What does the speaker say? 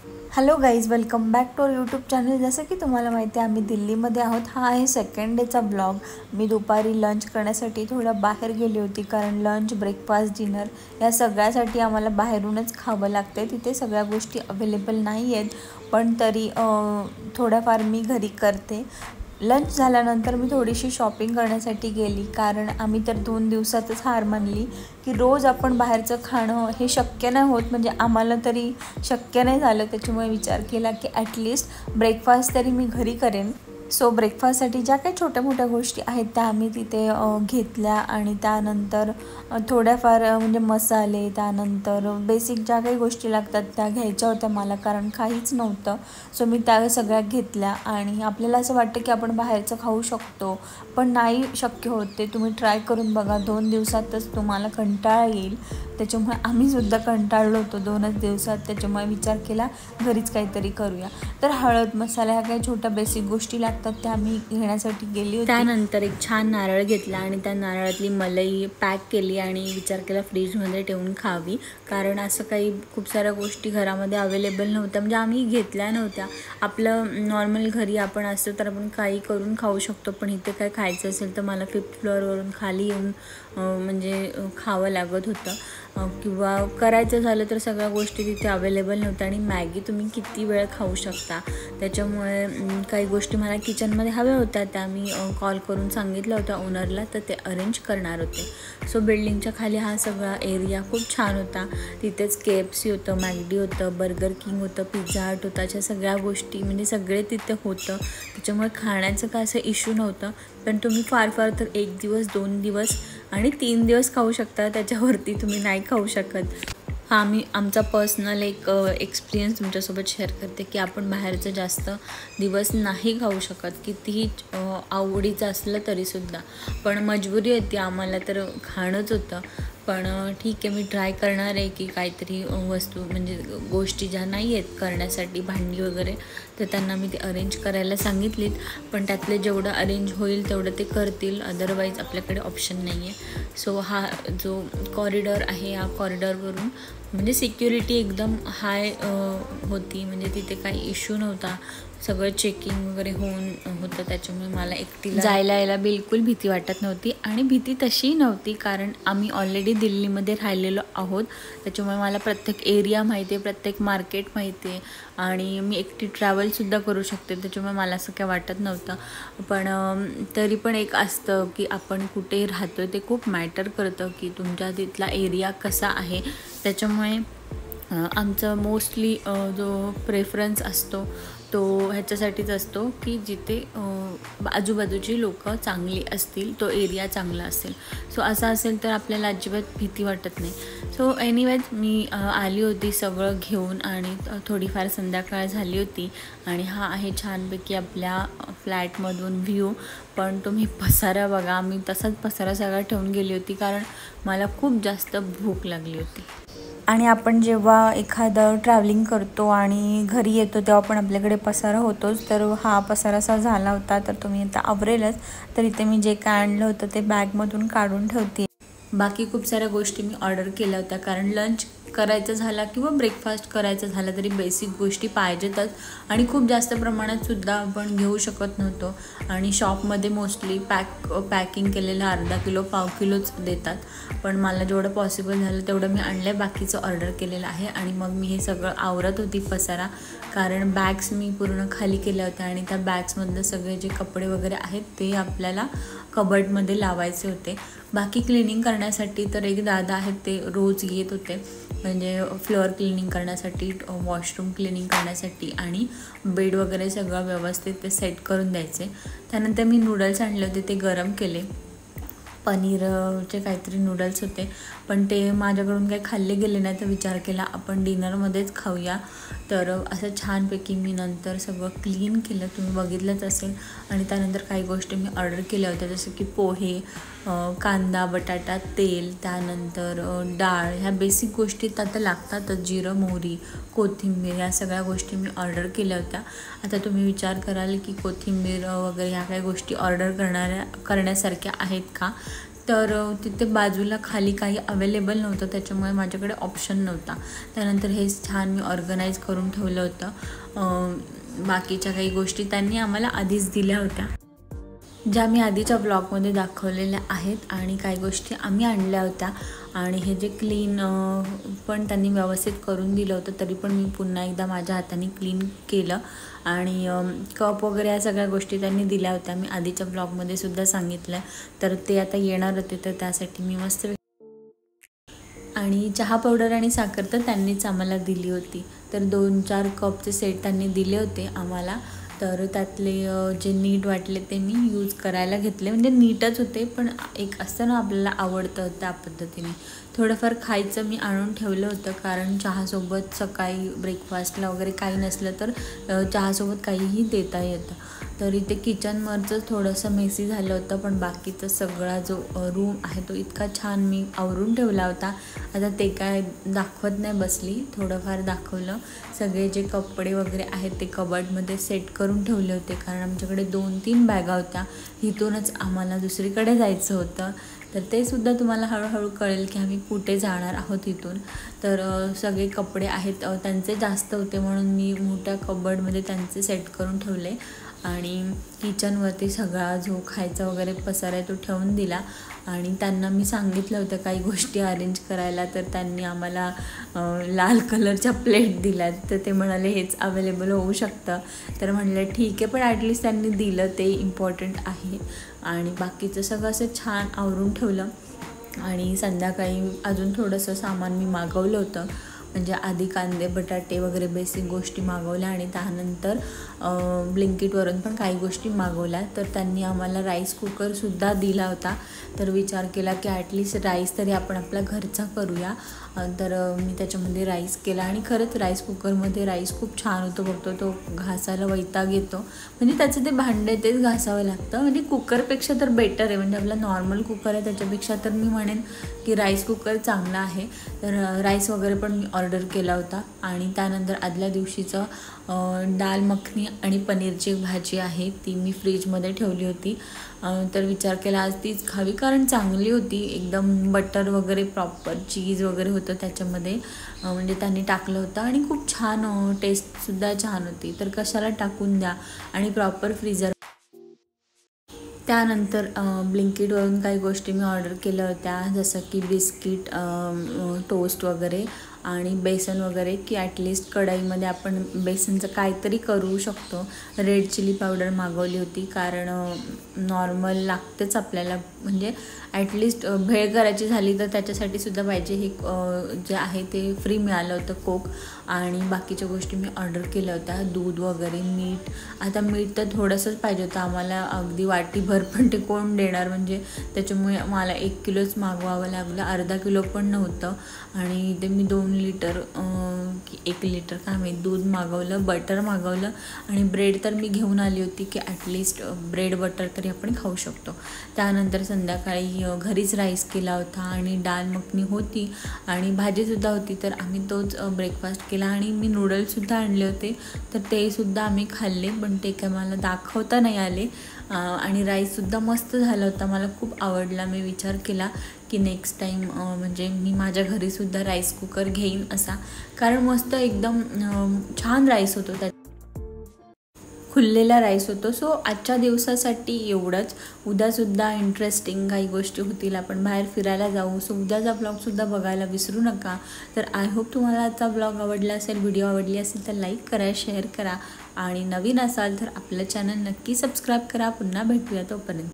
Hello guys, welcome back to our YouTube channel. जसं की तुम्हाला माहिती आहे आम्ही दिल्लीमध्ये आहोत. हा आहे सेकंड डेचा ब्लॉग. मी दुपारी लंच करण्यासाठी थोडं बाहेर गेली होती, कारण लंच, ब्रेकफास्ट, डिनर या सगळ्यासाठी आम्हाला बाहेरूनच खावं लागते. तिथे सगळ्या गोष्टी अवेलेबल नाही आहेत, पण तरी थोड्याफार मी घरी करते. लंच झाल्यानंतर मी थोडीशी शॉपिंग करण्यासाठी गेली, कारण आम्ही तर 2 दिवसातच हार मानली की रोज आपण बाहेरचं खाणं हे शक्य नाही होत. म्हणजे आम्हाला तरी शक्य नाही झालं. त्याच्यामुळे विचार केला की ॲटलिस्ट ब्रेकफास्ट तरी मी घरी करेन. सो ब्रेकफास्टसाठी ज्या काही छोट्या मोठ्या गोष्टी आहेत त्या आम्ही तिथे घेतल्या, आणि त्यानंतर थोड्याफार म्हणजे मसाले, त्यानंतर बेसिक ज्या काही गोष्टी लागतात त्या घ्यायच्या होत्या मला, कारण काहीच नव्हतं. सो मी त्या सगळ्या घेतल्या. आणि आपल्याला असं वाटतं की आपण बाहेरचं खाऊ शकतो, पण नाही शक्य होत. ते तुम्ही ट्राय करून बघा, 2 दिवसातच तुम्हाला कंटाळा येईल. त्याच्यामुळे आम्हीसुद्धा कंटाळलो होतो 2च दिवसात. त्याच्यामुळे विचार केला घरीच काहीतरी करूया. तर हळद, मसाला ह्या काही छोट्या बेसिक गोष्टी लागतात त्या आम्ही घेण्यासाठी गेली होती. त्यानंतर एक छान नारळ घेतला आणि त्या नारळातली मलाई पॅक केली आणि विचार केला फ्रीजमध्ये ठेवून खावी, कारण असं काही खूप साऱ्या गोष्टी घरामध्ये अवेलेबल नव्हत्या. म्हणजे आम्ही घेतल्या नव्हत्या. आपलं नॉर्मल घरी आपण असतो तर आपण काही करून खाऊ शकतो, पण इथे काय खायचं असेल तर मला 5th फ्लोअरवरून खाली येऊन म्हणजे खावं लागत होतं. किंवा करायचं झालं तर सगळ्या गोष्टी तिथे अवेलेबल नव्हत्या. आणि मॅगी तुम्ही किती वेळ खाऊ शकता, त्याच्यामुळे काही गोष्टी मला किचनमध्ये हव्या होत्या. त्या मी कॉल करून सांगितलं होतं ओनरला, तर ते अरेंज करणार होते. सो बिल्डिंगच्या खाली हा सगळा एरिया खूप छान होता. तिथेच KFC होतं, मॅगडी होतं, बर्गर किंग होतं, पिझ्झा हट होता. अशा सगळ्या गोष्टी म्हणजे सगळे तिथे होतं. त्याच्यामुळे खाण्याचं काय असं इश्यू नव्हतं. पण तुम्ही फार तर 1 दिवस, 2 दिवस आणि 3 दिवस खाऊ शकता, त्याच्यावरती तुम्ही नाही खाऊ शकत. हा मी आमचा पर्सनल एक एक्सपिरियन्स तुमच्यासोबत शेअर करते की आपण बाहेरचं जास्त दिवस नाही खाऊ शकत, कितीही आवडीचं असलं तरीसुद्धा. पण मजबुरी होती, आम्हाला तर खाणंच होतं. पण ठीक आहे, मी ट्राय करणार आहे की काहीतरी वस्तू म्हणजे गोष्टी ज्या नाही आहेत करण्यासाठी, भांडी वगैरे, तर त्यांना मी ते अरेंज करायला सांगितलीत. पण त्यातले जेवढं अरेंज होईल तेवढं ते करतील, अदरवाईज आपल्याकडे ऑप्शन नाही आहे. सो हा जो कॉरिडॉर आहे, या कॉरिडॉरवरून म्हणजे सिक्युरिटी एकदम हाय होती. म्हणजे तिथे काही इश्यू नव्हता. सगळं चेकिंग वगैरे होतं. त्याच्यामुळे मला एकटीला जायला यायला बिलकुल भीती वाटत नव्हती. आणि भीती तशीही नव्हती, कारण आम्ही ऑलरेडी दिल्लीमध्ये राहिलेलो आहोत. त्याच्यामुळे मला प्रत्येक एरिया माहिती आहे, प्रत्येक मार्केट माहिती आहे, आणि मी एकटी ट्रॅव्हलसुद्धा करू शकते. त्याच्यामुळे मला असं काय वाटत नव्हतं. पण तरी पण एक असतं की आपण कुठे राहतो ते खूप मॅटर करतं, की तुमच्या तिथला एरिया कसा आहे. त्याच्यामुळे आमचं मोस्टली जो प्रेफरन्स असतो तो ह्याच्यासाठीच असतो की जिथे आजूबाजूची लोकं चांगली असतील, तो एरिया चांगला असेल. सो असं असेल तर आपल्याला अजिबात भीती वाटत नाही. सो एनिवेज मी आली होती सगळं घेऊन, आणि थोडीफार संध्याकाळ झाली होती. आणि हा आहे छानपैकी आपल्या फ्लॅटमधून व्ह्यू. पण तुम्ही पसारा बघा, मी तसाच पसारा सगळा ठेवून गेली होती, कारण मला खूप जास्त भूक लागली होती. आणि आपण जेव्हा एखादं ट्रॅव्हलिंग करतो आणि घरी येतो तेव्हा पण आपल्याकडे पसारा होतोच. तर हा पसारा असा झाला होता, तर तुम्ही आता आवरेलच. तर इथे मी जे काय आणलं होतं ते बॅगमधून काढून ठेवते. बाकी खूप साऱ्या गोष्टी मी ऑर्डर केल्या होत्या, कारण लंच करायचं झाला किंवा ब्रेकफास्ट करायचं झालं तरी बेसिक गोष्टी पाहिजेतच. आणि खूप जास्त प्रमाणातसुद्धा आपण घेऊ शकत नव्हतो. आणि शॉपमध्ये मोस्टली पॅकिंग केलेलं अर्धा किलो, पाव किलोच देतात. पण मला जेवढं पॉसिबल झालं तेवढं मी आणलं, बाकीचं ऑर्डर केलेलं आहे. आणि मग मी हे सगळं आवरत होती पसारा, कारण बॅग्स मी पूर्ण खाली केल्या होत्या. आणि त्या बॅग्समधलं सगळे जे कपडे वगैरे आहेत ते आपल्याला कबर्डमध्ये लावायचे होते. बाकी क्लिनिंग करण्यासाठी तर एक दादा आहेत, ते रोज येत होते. म्हणजे फ्लोअर क्लिनिंग करण्यासाठी, वॉशरूम क्लिनिंग करण्यासाठी, आणि बेड वगैरे सगळं व्यवस्थित ते सेट करून द्यायचे. त्यानंतर मी नूडल्स आणले होते, ते गरम केले. पनीरचे काहीतरी नूडल्स होते, पण ते माझ्याकडून काही खाल्ले गेले नाही. तर विचार केला आपण डिनरमध्येच खाऊया. तर असं छानपैकी मी नंतर सगळं क्लीन केलं, तुम्ही बघितलंच असेल. आणि त्यानंतर काही गोष्टी मी ऑर्डर केल्या होत्या, जसं की पोहे, कांदा, बटाटा, तेल, त्यानंतर डाळ. ह्या बेसिक गोष्टी आता लागतातच, जिरं, मोहरी, कोथिंबीर, या सगळ्या गोष्टी मी ऑर्डर केल्या होत्या. आता तुम्ही विचार कराल की कोथिंबीर वगैरे ह्या काही गोष्टी ऑर्डर करण्यासारख्या आहेत का, तर तिथे बाजूला खाली काही अवेलेबल नव्हतं, त्याच्यामुळे माझ्याकडे ऑप्शन नव्हता. त्यानंतर हे छान मी ऑर्गनाईज करून ठेवलं होतं. बाकीच्या काही गोष्टी त्यांनी आम्हाला आधीच दिल्या होत्या, ज्या मी आधीच्या ब्लॉगमध्ये दाखवलेल्या आहेत, आणि काही गोष्टी आम्ही आणल्या होत्या. आणि हे जे क्लीन पण त्यांनी व्यवस्थित करून दिलं होतं, तरी पण मी पुन्हा एकदा माझ्या हाताने क्लीन केलं. आणि कप वगैरे या सगळ्या गोष्टी त्यांनी दिल्या होत्या, मी आधीच्या ब्लॉगमध्ये सुद्धा सांगितलं. तर ते आता येणार होते, तर त्यासाठी मी मस्त. आणि चहा पावडर आणि साखर तर त्यांनीच आम्हाला दिली होती. तर 2-4 कपचे सेट त्यांनी दिले होते आम्हाला. तर त्यातले जे नीट वाटले ते मी यूज करायला घेतले. म्हणजे नीटच होते, पण एक असतं ना आपल्याला आवडतं त्या पद्धतीने. थोडंफार खायचं मी आणून ठेवलं होतं, कारण चहासोबत सकाळी ब्रेकफास्टला वगैरे काही नसलं तर चहासोबत काहीही देता येतं. तर इथे किचनवरचं थोडंसं मेसी झालं होतं, पण बाकीचा सगळा जो रूम आहे तो इतका छान मी आवरून ठेवला होता. आता ते काय दाखवत नाही बसली, थोडंफार दाखवलं. सगळे जे कपडे वगैरे आहेत ते कबर्डमध्ये सेट करून ठेवले होते, कारण आमच्याकडे 2-3 बॅगा होत्या. इथूनच आम्हाला दुसरीकडे जायचं होतं. तर ते सुद्धा तुम्हाला हळूहळू कळेल की आम्ही कुठे जाणार आहोत इथून. तर सगळे कपडे आहेत त्यांचे जास्त होते, म्हणून मी मोठ्या कबर्डमध्ये त्यांचे सेट करून ठेवले. आणि किचनवरती सगळा जो खायचा वगैरे पसारा आहे तो ठेवून दिला. आणि त्यांना मी सांगितलं होतं काही गोष्टी अरेंज करायला, तर त्यांनी आम्हाला लाल कलरच्या प्लेट दिल्यात. तर ते म्हणाले हेच अवेलेबल होऊ शकतं. तर म्हणलं ठीक आहे, पण ॲटलिस्ट त्यांनी दिलं ते इम्पॉर्टंट आहे. आणि बाकीचं सगळं असं छान आवरून ठेवलं. आणि संध्याकाळी अजून थोडंसं सामान मी मागवलं होतं, म्हणजे आधी कांदे बटाटे वगैरे बेसिक गोष्टी मागवल्या, आणि त्यानंतर ब्लिंकिटवरून पण काही गोष्टी मागवल्या. तर त्यांनी आम्हाला राईस कुकरसुद्धा दिला होता. तर विचार केला की ॲटलिस्ट राईस तरी आपण आपल्या घरचा करूया. तर मी त्याच्यामध्ये राईस केला, आणि खरंच राईस कुकरमध्ये राईस खूप छान होतो. बघतो तो घासायला वैताग येतो, म्हणजे त्याचं ते भांडे तेच घासावं लागतं. म्हणजे कुकरपेक्षा तर बेटर आहे, म्हणजे आपला नॉर्मल कुकर आहे त्याच्यापेक्षा तर मी म्हणेन की राईस कुकर चांगला आहे. तर राईस वगैरे पण मी ऑर्डर केला होता. आणि त्यानंतर आदल्या दिवशीचं दाल मखनी आणि पनीरची भाजी आहे ती मी फ्रीजमध्ये ठेवली होती. तर विचार केला आज तीच खावी, कारण चांगली होती एकदम. बटर वगैरे प्रॉपर चीज वगैरे होतं त्याच्यामध्ये, म्हणजे त्यांनी टाकलं होतं, आणि खूप छान टेस्टसुद्धा छान होती. तर कशाला टाकून द्या, आणि प्रॉपर फ्रीजर. त्यानंतर ब्लिंकिटवरून काही गोष्टी मी ऑर्डर केल्या होत्या, जसं की बिस्किट, टोस्ट वगैरे, आणि बेसन वगैरे, की ॲटलिस्ट कढईमध्ये आपण बेसनचं काहीतरी करू शकतो. रेड चिली पावडर मागवली होती, कारण नॉर्मल लागतेच आपल्याला, म्हणजे ॲटलिस्ट भेळ करायची झाली तर त्याच्यासाठी सुद्धा पाहिजे. हे जे आहे ते फ्री मिळालं होतं कोक. आणि बाकीच्या गोष्टी मी ऑर्डर केल्या होत्या, दूध वगैरे, मीठ. आता मीठ तर थोडंसंच पाहिजे होतं आम्हाला, अगदी वाटीभर, पण ते कोण देणार, म्हणजे त्याच्यामुळे मला 1 किलोच मागवावं लागलं, अर्धा किलो पण नव्हतं. आणि ते मी 2 लिटर की 1 लिटर काय माहीत दूध मागवलं, बटर मागवलं, आणि ब्रेड तर मी घेऊन आली होती की ॲटलिस्ट ब्रेड बटर तरी आपण खाऊ शकतो. त्यानंतर संध्याकाळी घरीच राईस केला होता, आणि डाळ मखनी होती, आणि भाजीसुद्धा होती. तर आम्ही तोच ब्रेकफास्ट केला. आणि मी नूडल्ससुद्धा आणले होते, तर ते सुद्धा आम्ही खाल्ले, पण ते काय मला दाखवता नाही आले. आणि राईससुद्धा मस्त झाला होता, मला खूप आवडला. मी विचार केला की नेक्स्ट टाईम म्हणजे मी माझ्या घरीसुद्धा राईस कुकर घेईन असा, कारण मस्त एकदम छान राईस होतो, त्या खुललेला राईस होतो. सो आजच्या दिवसासाठी एवढंच. उद्यासुद्धा इंटरेस्टिंग काही गोष्टी होतील, आपण बाहेर फिरायला जाऊ. सो उद्याचा ब्लॉगसुद्धा बघायला विसरू नका. तर आय होप तुम्हाला आजचा ब्लॉग आवडला असेल, व्हिडिओ आवडली असेल तर लाईक करा, शेअर करा, आणि नवीन असाल तर आपलं चॅनल नक्की सबस्क्राईब करा. पुन्हा भेटूया, तोपर्यंत.